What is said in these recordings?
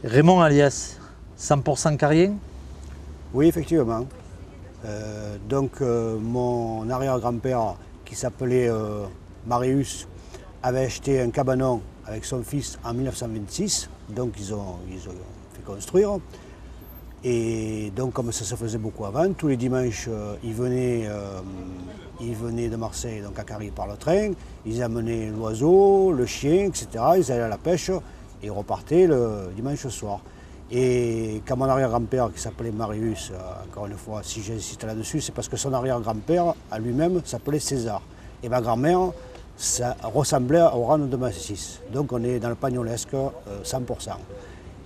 Raymond alias 100% carrien. Oui, effectivement. Mon arrière-grand-père, qui s'appelait Marius, avait acheté un cabanon avec son fils en 1926. Donc ils ont fait construire. Et donc comme ça se faisait beaucoup avant, tous les dimanches, ils venaient de Marseille, donc à Carry par le train. Ils amenaient l'oiseau, le chien, etc. Ils allaient à la pêche et ils repartaient le dimanche soir. Et quand mon arrière-grand-père, qui s'appelait Marius, encore une fois, si j'insiste là-dessus, c'est parce que son arrière-grand-père, à lui-même, s'appelait César. Et ma grand-mère, ça ressemblait au rang de ma 6. Donc on est dans le pagnolesque 100%.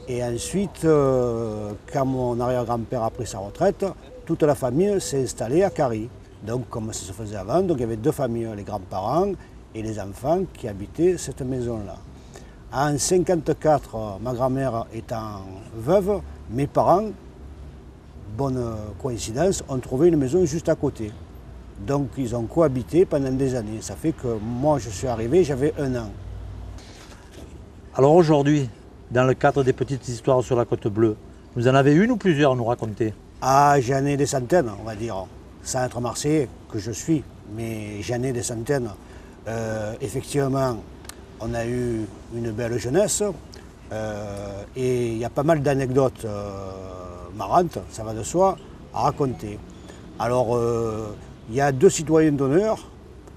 Et ensuite, quand mon arrière-grand-père a pris sa retraite, toute la famille s'est installée à Carry. Donc comme ça se faisait avant, donc il y avait deux familles, les grands-parents et les enfants qui habitaient cette maison-là. En 1954, ma grand-mère étant veuve, mes parents, bonne coïncidence, ont trouvé une maison juste à côté. Donc ils ont cohabité pendant des années. Ça fait que moi je suis arrivé, j'avais 1 an. Alors aujourd'hui, dans le cadre des petites histoires sur la Côte Bleue, vous en avez une ou plusieurs à nous raconter? Ah, j'en ai des centaines, on va dire. Sans être Marseillais, que je suis, mais j'en ai des centaines. Effectivement, on a eu une belle jeunesse et il y a pas mal d'anecdotes marrantes, ça va de soi, à raconter. Alors, il y a 2 citoyens d'honneur,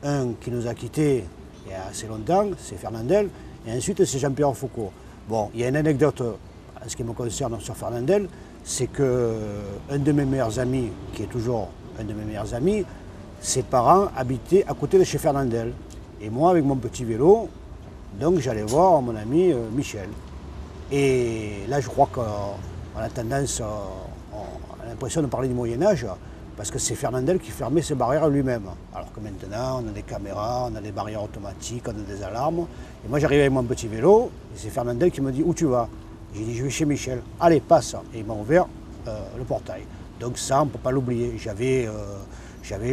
un qui nous a quittés il y a assez longtemps, c'est Fernandel, et ensuite c'est Jean-Pierre Foucault. Bon, il y a une anecdote en ce qui me concerne sur Fernandel, c'est qu'un de mes meilleurs amis, qui est toujours un de mes meilleurs amis, ses parents habitaient à côté de chez Fernandel. Et moi, avec mon petit vélo, donc j'allais voir mon ami Michel. Et là, je crois qu'on a tendance, on a l'impression de parler du Moyen-Âge, parce que c'est Fernandel qui fermait ses barrières lui-même. Alors que maintenant, on a des caméras, on a des barrières automatiques, on a des alarmes. Et moi, j'arrive avec mon petit vélo, et c'est Fernandel qui me dit « Où tu vas ?» J'ai dit « Je vais chez Michel. » « Allez, passe !» Et il m'a ouvert le portail. Donc ça, on ne peut pas l'oublier. J'avais,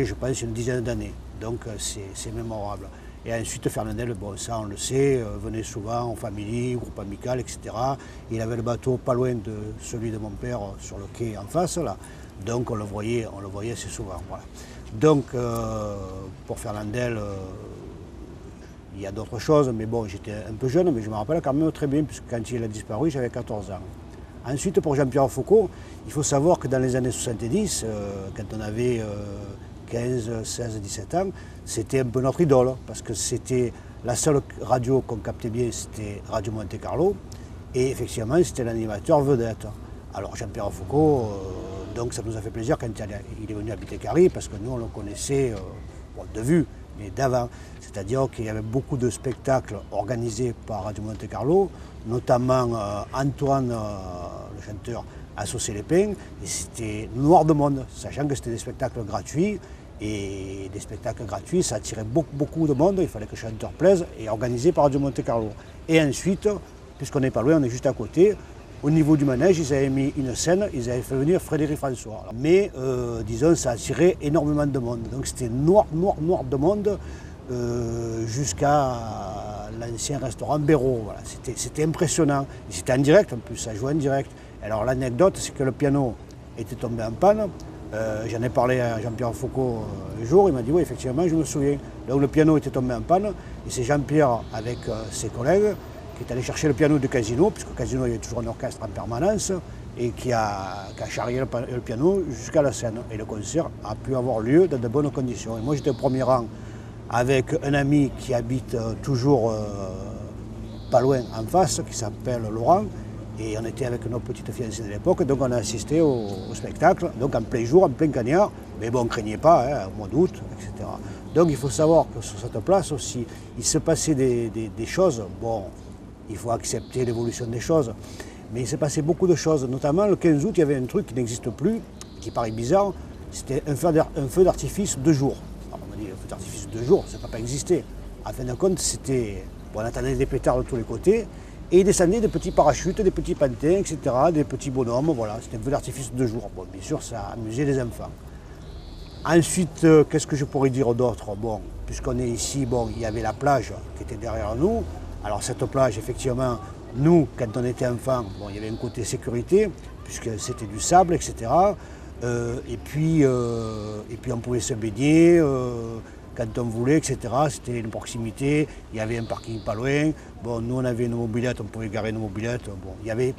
je pense, une dizaine d'années. Donc c'est mémorable. Et ensuite, Fernandel, bon, ça on le sait, venait souvent en famille, groupe amical, etc. Il avait le bateau pas loin de celui de mon père sur le quai en face, là. Donc on le voyait assez souvent. Voilà. Donc pour Fernandel, il y a d'autres choses, mais bon, j'étais un peu jeune, mais je me rappelle quand même très bien, puisque quand il a disparu, j'avais 14 ans. Ensuite, pour Jean-Pierre Foucault, il faut savoir que dans les années 70, quand on avait 15, 16, 17 ans, c'était un peu notre idole, parce que c'était la seule radio qu'on captait bien, c'était Radio Monte Carlo, et effectivement, c'était l'animateur vedette. Alors Jean-Pierre Foucault, donc ça nous a fait plaisir quand il est venu habiter Carry, parce que nous, on le connaissait bon, de vue, mais d'avant. C'est-à-dire qu'il y avait beaucoup de spectacles organisés par Radio Monte Carlo, notamment Antoine, le chanteur, à Saucé-les-Pins, et c'était noir de monde, sachant que c'était des spectacles gratuits, et des spectacles gratuits, ça attirait beaucoup de monde, il fallait que le chanteur plaise, et organisé par Radio Monte Carlo. Et ensuite, puisqu'on n'est pas loin, on est juste à côté, au niveau du manège, ils avaient mis une scène, ils avaient fait venir Frédéric François. Mais, disons, ça attirait énormément de monde. Donc c'était noir de monde, jusqu'à l'ancien restaurant Béraud. Voilà. C'était impressionnant. C'était en direct en plus, ça jouait en direct. Alors l'anecdote, c'est que le piano était tombé en panne. J'en ai parlé à Jean-Pierre Foucault un jour, il m'a dit oui, effectivement, je me souviens. Donc le piano était tombé en panne, et c'est Jean-Pierre avec ses collègues qui est allé chercher le piano du Casino, puisque le Casino il y avait toujours un orchestre en permanence, et qui a charrié le piano jusqu'à la scène. Et le concert a pu avoir lieu dans de bonnes conditions. Et moi j'étais au premier rang avec un ami qui habite toujours pas loin en face, qui s'appelle Laurent, et on était avec nos petites fiancées de l'époque, donc on a assisté au spectacle, donc en plein jour, en plein cagnard, mais bon, on ne craignait pas, hein, au mois d'août, etc. Donc il faut savoir que sur cette place aussi, il se passait des choses, bon, il faut accepter l'évolution des choses, mais il s'est passé beaucoup de choses, notamment le 15 août, il y avait un truc qui n'existe plus, qui paraît bizarre, c'était un feu d'artifice de jour. Alors on m'a dit, un feu d'artifice de jour, ça ne peut pas exister. En fin de compte, c'était, bon, on attendait des pétards de tous les côtés, et il descendait des petits parachutes, des petits pantins, etc., des petits bonhommes, voilà, c'était un feu d'artifice de jour. Bon, bien sûr, ça amusait les enfants. Ensuite, qu'est-ce que je pourrais dire d'autre? Bon, puisqu'on est ici, bon, il y avait la plage qui était derrière nous. Alors cette plage, effectivement, Nous, quand on était enfant, bon, il y avait un côté sécurité, puisque c'était du sable, etc. Et puis on pouvait se baigner quand on voulait, etc. C'était une proximité, il y avait un parking pas loin. Bon, nous, on avait nos mobylettes, on pouvait garer nos mobylettes. Bon, il y avait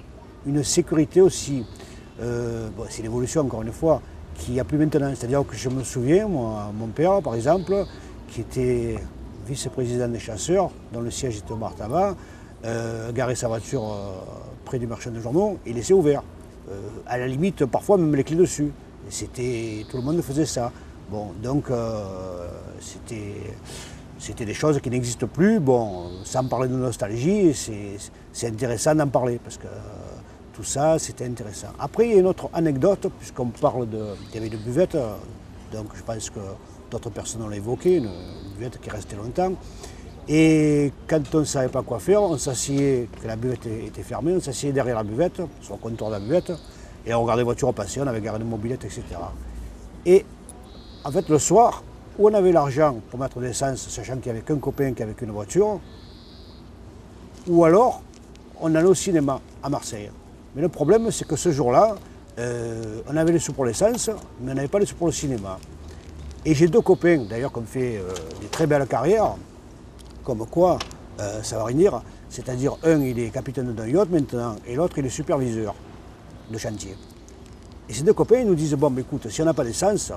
une sécurité aussi. Bon, c'est l'évolution, encore une fois, qu'il n'y a plus maintenant. C'est-à-dire que je me souviens, moi, mon père, par exemple, qui était vice-président des chasseurs, dont le siège était au bar tabac, garer sa voiture près du marchand de journaux et laisser ouvert. À la limite, parfois même les clés dessus. Et tout le monde faisait ça. Bon, donc c'était des choses qui n'existent plus. Bon, sans parler de nostalgie, c'est intéressant d'en parler parce que tout ça, c'était intéressant. Après, il y a une autre anecdote, puisqu'on parle qu'il y avait une buvette, donc je pense que d'autres personnes l'ont évoqué, une buvette qui restait longtemps. Et quand on ne savait pas quoi faire, on s'asseyait, que la buvette était fermée, on s'asseyait derrière la buvette, sur le comptoir de la buvette, et on regardait les voitures passer, on avait garé nos mobylettes, etc. Et en fait, le soir, où on avait l'argent pour mettre de l'essence, sachant qu'il n'y avait qu'un copain qui avait qu'une voiture, ou alors, on allait au cinéma à Marseille. Mais le problème, c'est que ce jour-là, on avait les sous pour l'essence, mais on n'avait pas les sous pour le cinéma. Et j'ai deux copains, d'ailleurs, qui ont fait des très belles carrières, comme quoi, ça va rien dire, c'est-à-dire un, il est capitaine d'un yacht maintenant, et l'autre, il est superviseur de chantier. Et ces deux copains, ils nous disent, bon, écoute, si on n'a pas d'essence,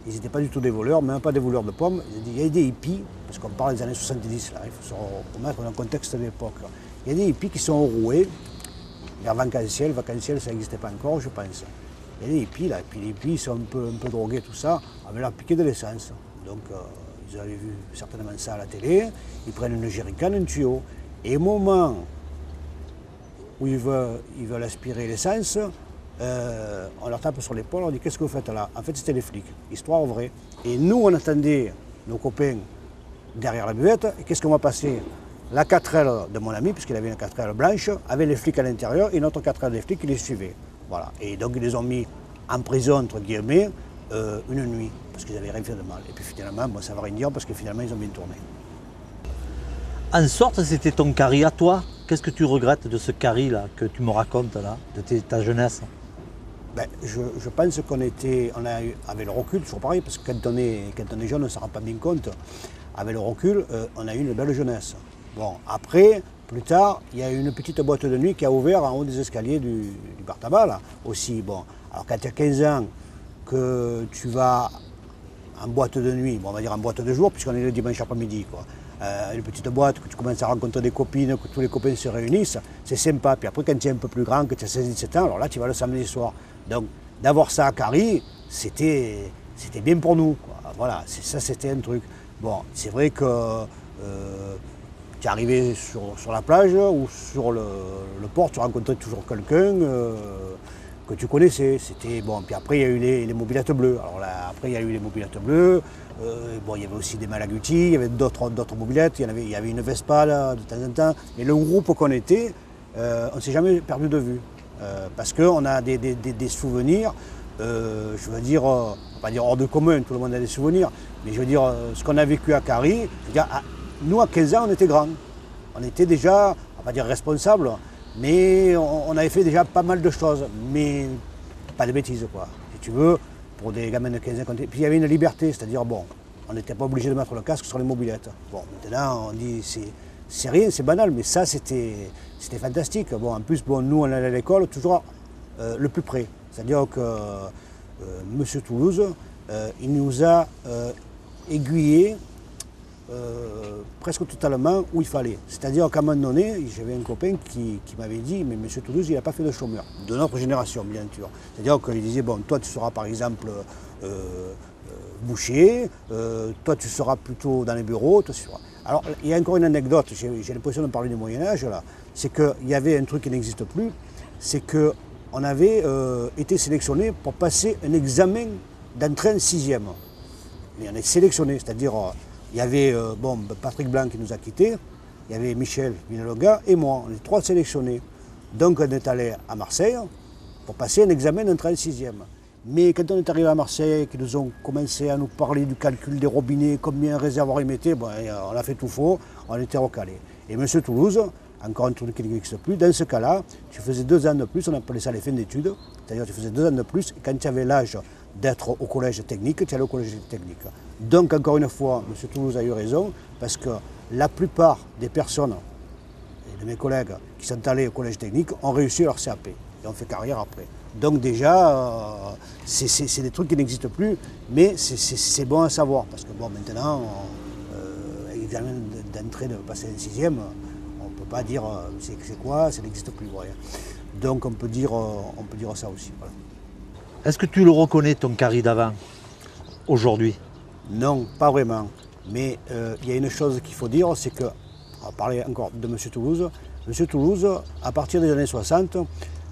ils n'étaient pas du tout des voleurs, même pas des voleurs de pommes, ils ont dit, il y a des hippies, parce qu'on parle des années 70, là, il faut se remettre dans le contexte de l'époque. Il y a des hippies qui sont enroués, vers Vacanciel, ça n'existait pas encore, je pense. Il y a des hippies, là, et puis les hippies sont un peu drogués, tout ça, avaient leur piqué de l'essence. Donc, ils avaient vu certainement ça à la télé, ils prennent une jerrycan, un tuyau. Et au moment où ils veulent aspirer l'essence, on leur tape sur l'épaule, on dit qu'est-ce que vous faites là? En fait, c'était les flics, histoire vraie. Et nous, on attendait nos copains derrière la buvette, et qu'est-ce qu'on va passer? La 4L de mon ami, puisqu'il avait une 4L blanche, avait les flics à l'intérieur, et notre 4L des flics qui les suivait. Voilà. Et donc, ils les ont mis en prison, entre guillemets, une nuit, parce qu'ils n'avaient rien fait de mal. Et puis finalement, bon, ça ne va rien dire, parce que finalement, ils ont bien tourné. En sorte, c'était ton carry à toi. Qu'est-ce que tu regrettes de ce carry là que tu me racontes là, de ta jeunesse? Ben, je pense avec le recul, toujours pareil, parce que quand on est jeune, on ne s'en rend pas bien compte. Avec le recul, on a eu une belle jeunesse. Bon, après, plus tard, il y a une petite boîte de nuit qui a ouvert en haut des escaliers du bar tabac, là, aussi. Bon, alors quand tu as 15 ans, que tu vas en boîte de nuit, bon, on va dire en boîte de jour, puisqu'on est le dimanche après-midi, quoi. Une petite boîte, que tu commences à rencontrer des copines, que tous les copains se réunissent, c'est sympa. Puis après, quand tu es un peu plus grand, que tu as 16-17 ans, alors là, tu vas le samedi soir. Donc, d'avoir ça à Carry, c'était bien pour nous, quoi. Voilà, ça, c'était un truc. Bon, c'est vrai que tu es arrivé sur la plage ou sur le port, tu rencontrais toujours quelqu'un que tu connaissais. C'était bon. Puis après, il y a eu les mobylettes bleues. Alors là, après, il y a eu les mobylettes bleues. Bon, il y avait aussi des Malaguti, il y avait d'autres mobylettes. Il y avait une Vespa là, de temps en temps. Et le groupe qu'on était, on ne s'est jamais perdu de vue. Parce qu'on a des souvenirs, je veux dire, on va pas dire hors de commun, tout le monde a des souvenirs, mais je veux dire, ce qu'on a vécu à Carry, nous à 15 ans, on était grands. On était déjà, on va pas dire responsables, mais on avait fait déjà pas mal de choses, mais pas de bêtises, quoi. Si tu veux, pour des gamins de 15 ans. Puis il y avait une liberté, c'est-à-dire, bon, on n'était pas obligé de mettre le casque sur les mobylettes. Bon, maintenant, on dit, c'est rien, c'est banal, mais ça, c'était fantastique. Bon, en plus, bon, nous, on allait à l'école toujours le plus près. C'est-à-dire que Monsieur Toulouse, il nous a aiguillés presque totalement où il fallait. C'est-à-dire qu'à un moment donné, j'avais un copain qui m'avait dit, mais Monsieur Toulouse, il n'a pas fait de chômeur, de notre génération, bien sûr. C'est-à-dire qu'il disait, bon, toi, tu seras par exemple boucher, toi, tu seras plutôt dans les bureaux, toi, tu seras... Alors, il y a encore une anecdote, j'ai l'impression de parler du Moyen-Âge, là, c'est qu'il y avait un truc qui n'existe plus, c'est qu'on avait été sélectionné pour passer un examen d'entrée en 6e. Mais on est sélectionné, c'est-à-dire, il y avait Patrick Blanc qui nous a quittés, il y avait Michel Vinaloga et moi, on est 3 sélectionnés. Donc, on est allé à Marseille pour passer un examen d'entrée en 6e. Mais quand on est arrivé à Marseille, qu'ils nous ont commencé à nous parler du calcul des robinets, combien un réservoir ils mettaient, bon, on a fait tout faux, on était recalés. Et M. Toulouse, encore un truc qui n'existe plus. Dans ce cas-là, tu faisais 2 ans de plus, on appelait ça les fins d'études, c'est-à-dire tu faisais 2 ans de plus, et quand tu avais l'âge d'être au collège technique, tu allais au collège technique. Donc encore une fois, M. Toulouse a eu raison, parce que la plupart des personnes, et de mes collègues qui sont allés au collège technique, ont réussi leur CAP, et ont fait carrière après. Donc déjà, c'est des trucs qui n'existent plus, mais c'est bon à savoir, parce que bon, maintenant, l'examen d'entrée, de passer un 6e, on ne peut pas dire c'est quoi, ça n'existe plus. Ouais. Donc on peut dire ça aussi. Voilà. Est-ce que tu le reconnais, ton Carry d'avant, aujourd'hui? Non, pas vraiment. Mais il y a une chose qu'il faut dire, c'est que, on va parler encore de M. Toulouse. M. Toulouse, à partir des années 60,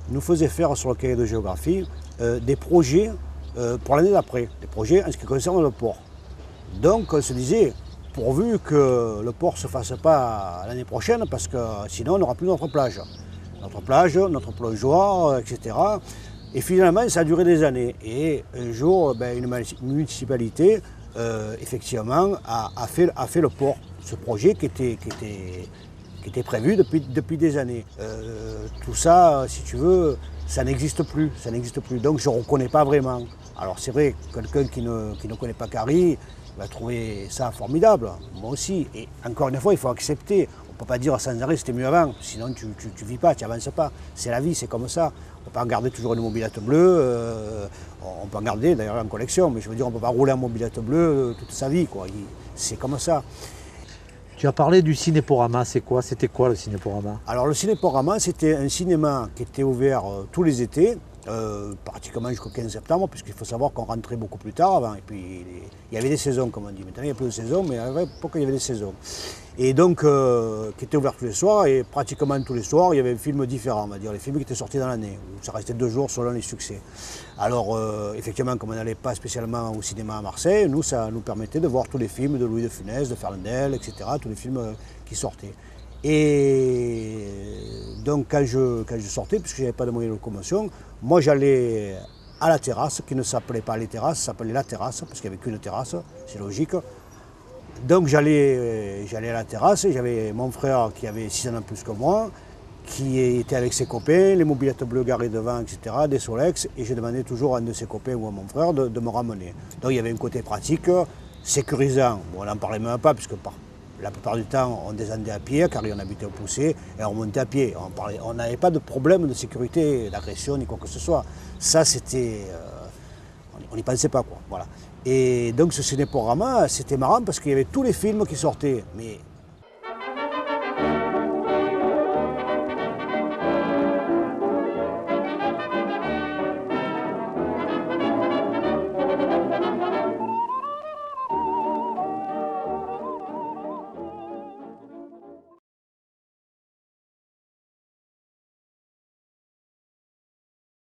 nous faisait faire sur le cahier de géographie des projets pour l'année d'après, des projets en ce qui concerne le port. Donc on se disait, pourvu que le port ne se fasse pas l'année prochaine, parce que sinon on n'aura plus notre plage, notre plongeoir, etc. Et finalement, ça a duré des années. Et un jour, une municipalité, effectivement, a fait le port, ce projet qui était prévu depuis des années. Tout ça, si tu veux, ça n'existe plus. Donc je ne reconnais pas vraiment. Alors c'est vrai, quelqu'un qui ne connaît pas Carry va trouver ça formidable, moi aussi. Et encore une fois, il faut accepter. On ne peut pas dire sans arrêt c'était mieux avant, sinon tu ne vis pas, tu n'avances pas. C'est la vie, c'est comme ça. On ne peut pas garder toujours une mobilette bleue, on peut en garder d'ailleurs en collection, mais je veux dire, on ne peut pas rouler en mobilette bleue toute sa vie, quoi. C'est comme ça. Tu as parlé du Cinéporama, c'était quoi le Cinéporama? Alors le Cinéporama, c'était un cinéma qui était ouvert tous les étés, pratiquement jusqu'au 15 septembre, puisqu'il faut savoir qu'on rentrait beaucoup plus tard avant, et puis il y avait des saisons, comme on dit. Maintenant il n'y a plus de saisons, mais à l'époque il y avait des saisons. Et donc, qui était ouvert tous les soirs, et pratiquement tous les soirs, il y avait un film différent, on va dire, les films qui étaient sortis dans l'année, où ça restait 2 jours selon les succès. Alors, effectivement, comme on n'allait pas spécialement au cinéma à Marseille, nous, ça nous permettait de voir tous les films de Louis de Funès, de Fernandel, etc., tous les films qui sortaient. Et donc, quand je sortais, puisque je n'avais pas de moyens de locomotion, moi, j'allais à la terrasse, qui ne s'appelait pas les terrasses, ça s'appelait la terrasse, parce qu'il n'y avait qu'une terrasse, c'est logique. Donc j'allais à la terrasse, et j'avais mon frère qui avait 6 ans de plus que moi, qui était avec ses copains, les mobilettes bleues garées devant, etc., des Solex, et je demandais toujours à un de ses copains ou à mon frère de me ramener. Donc il y avait un côté pratique, sécurisant. Bon, on n'en parlait même pas, puisque la plupart du temps, on descendait à pied, car on habitait au Poussé, et on montait à pied. On n'avait pas de problème de sécurité, d'agression, ni quoi que ce soit. Ça, c'était... on n'y pensait pas, quoi. Voilà. Et donc ce Cinéporama, c'était marrant parce qu'il y avait tous les films qui sortaient, mais